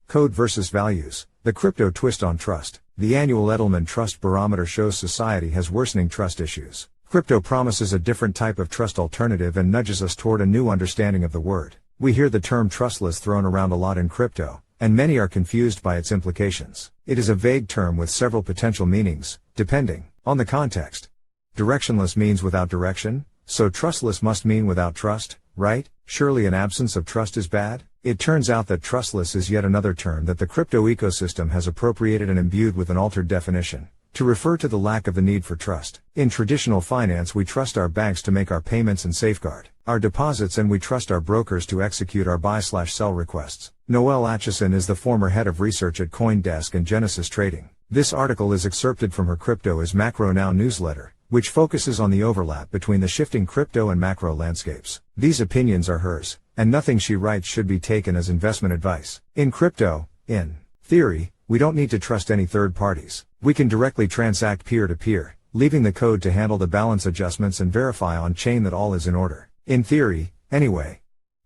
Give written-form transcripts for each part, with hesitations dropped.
Code versus values, the crypto twist on trust. The annual Edelman Trust Barometer shows society has worsening trust issues. Crypto promises a different type of trust alternative and nudges us toward a new understanding of the word. We hear the term trustless thrown around a lot in crypto, and many are confused by its implications. It is a vague term with several potential meanings, depending on the context. Directionless means without direction, so trustless must mean without trust, right? Surely an absence of trust is bad? It turns out that trustless is yet another term that the crypto ecosystem has appropriated and imbued with an altered definition, to refer to the lack of the need for trust. In traditional finance, we trust our banks to make our payments and safeguard our deposits, and we trust our brokers to execute our buy/sell requests. Noel Atchison is the former head of research at CoinDesk and Genesis Trading. This article is excerpted from her Crypto is Macro Now newsletter, which focuses on the overlap between the shifting crypto and macro landscapes. These opinions are hers, and nothing she writes should be taken as investment advice. In crypto, in theory, we don't need to trust any third parties. We can directly transact peer-to-peer, leaving the code to handle the balance adjustments and verify on-chain that all is in order. In theory, anyway.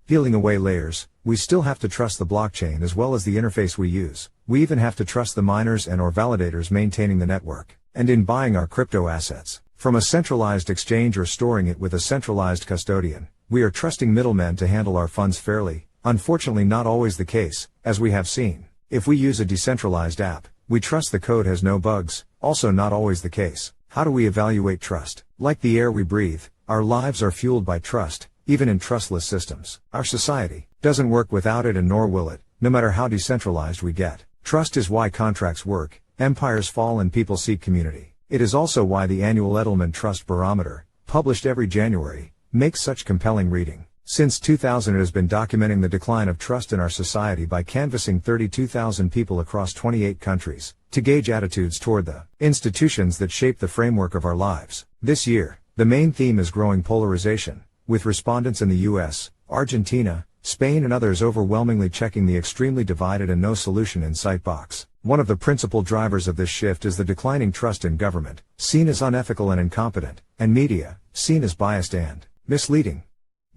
Peeling away layers, we still have to trust the blockchain as well as the interface we use. We even have to trust the miners and/or validators maintaining the network. And in buying our crypto assets, from a centralized exchange or storing it with a centralized custodian, we are trusting middlemen to handle our funds fairly. Unfortunately, not always the case, as we have seen. If we use a decentralized app, we trust the code has no bugs, also not always the case. How do we evaluate trust? Like the air we breathe, our lives are fueled by trust, even in trustless systems. Our society doesn't work without it, and nor will it, no matter how decentralized we get. Trust is why contracts work, empires fall, and people seek community. It is also why the annual Edelman Trust Barometer, published every January, makes such compelling reading. Since 2000, it has been documenting the decline of trust in our society by canvassing 32,000 people across 28 countries, to gauge attitudes toward the institutions that shape the framework of our lives. This year, the main theme is growing polarization, with respondents in the US, Argentina, Spain and others overwhelmingly checking the extremely divided and no solution in sight box. One of the principal drivers of this shift is the declining trust in government, seen as unethical and incompetent, and media, seen as biased and misleading.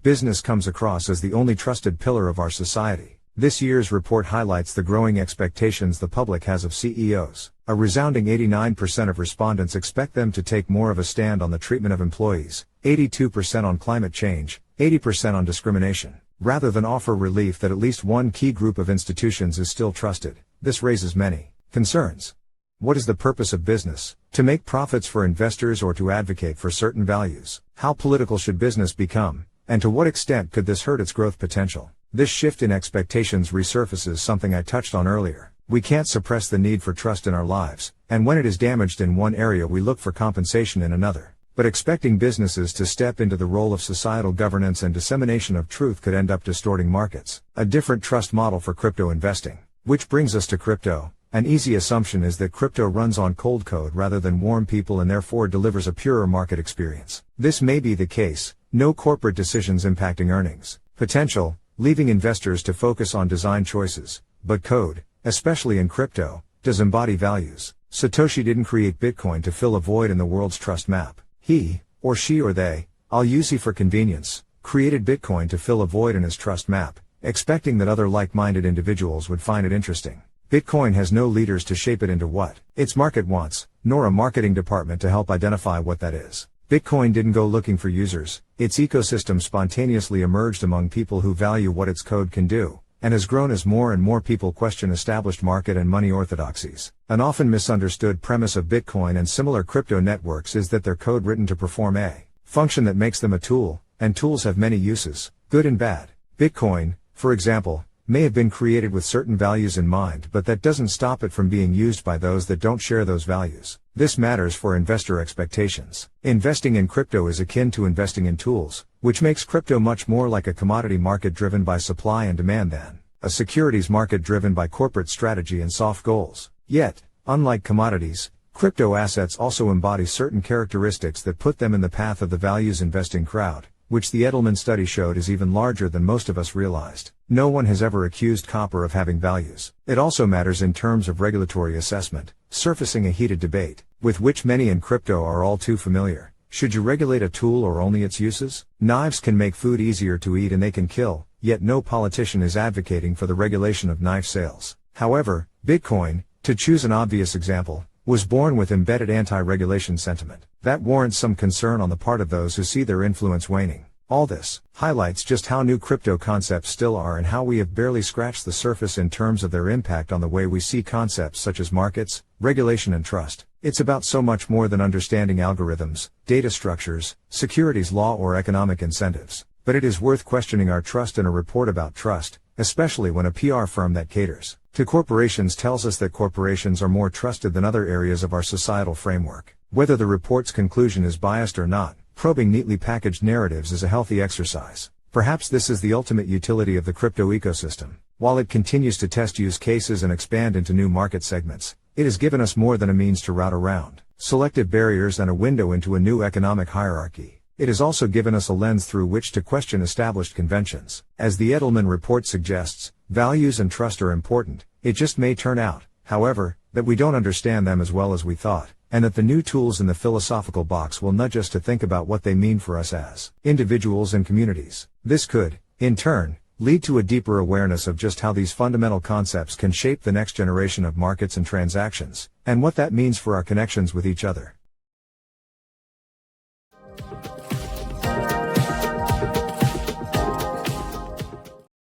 Business comes across as the only trusted pillar of our society. This year's report highlights the growing expectations the public has of CEOs. A resounding 89% of respondents expect them to take more of a stand on the treatment of employees, 82% on climate change, 80% on discrimination, rather than offer relief that at least one key group of institutions is still trusted. This raises many concerns. What is the purpose of business? To make profits for investors or to advocate for certain values? How political should business become? And to what extent could this hurt its growth potential? This shift in expectations resurfaces something I touched on earlier. We can't suppress the need for trust in our lives, and when it is damaged in one area, we look for compensation in another. But expecting businesses to step into the role of societal governance and dissemination of truth could end up distorting markets. A different trust model for crypto investing. Which brings us to crypto. An easy assumption is that crypto runs on cold code rather than warm people, and therefore delivers a purer market experience. This may be the case. No corporate decisions impacting earnings potential, leaving investors to focus on design choices. But code, especially in crypto, does embody values. Satoshi didn't create Bitcoin to fill a void in the world's trust map. He, or she or they, I'll use he for convenience, created Bitcoin to fill a void in his trust map, expecting that other like-minded individuals would find it interesting. Bitcoin has no leaders to shape it into what its market wants, nor a marketing department to help identify what that is. Bitcoin didn't go looking for users, its ecosystem spontaneously emerged among people who value what its code can do, and has grown as more and more people question established market and money orthodoxies. An often misunderstood premise of Bitcoin and similar crypto networks is that they're code written to perform a function that makes them a tool, and tools have many uses, good and bad. Bitcoin, for example, may have been created with certain values in mind, but that doesn't stop it from being used by those that don't share those values. This matters for investor expectations. Investing in crypto is akin to investing in tools, which makes crypto much more like a commodity market driven by supply and demand than a securities market driven by corporate strategy and soft goals. Yet, unlike commodities, crypto assets also embody certain characteristics that put them in the path of the values investing crowd, which the Edelman study showed is even larger than most of us realized. No one has ever accused copper of having values. It also matters in terms of regulatory assessment, surfacing a heated debate, with which many in crypto are all too familiar. Should you regulate a tool or only its uses? Knives can make food easier to eat and they can kill, yet no politician is advocating for the regulation of knife sales. However, Bitcoin, to choose an obvious example, was born with embedded anti-regulation sentiment. That warrants some concern on the part of those who see their influence waning. All this highlights just how new crypto concepts still are and how we have barely scratched the surface in terms of their impact on the way we see concepts such as markets, regulation and trust. It's about so much more than understanding algorithms, data structures, securities law or economic incentives. But it is worth questioning our trust in a report about trust, especially when a PR firm that caters to corporations tells us that corporations are more trusted than other areas of our societal framework. Whether the report's conclusion is biased or not, probing neatly packaged narratives is a healthy exercise. Perhaps this is the ultimate utility of the crypto ecosystem. While it continues to test use cases and expand into new market segments, it has given us more than a means to route around selective barriers and a window into a new economic hierarchy. It has also given us a lens through which to question established conventions. As the Edelman report suggests, values and trust are important. It just may turn out, however, that we don't understand them as well as we thought, and that the new tools in the philosophical box will nudge us to think about what they mean for us as individuals and communities. This could, in turn, lead to a deeper awareness of just how these fundamental concepts can shape the next generation of markets and transactions, and what that means for our connections with each other.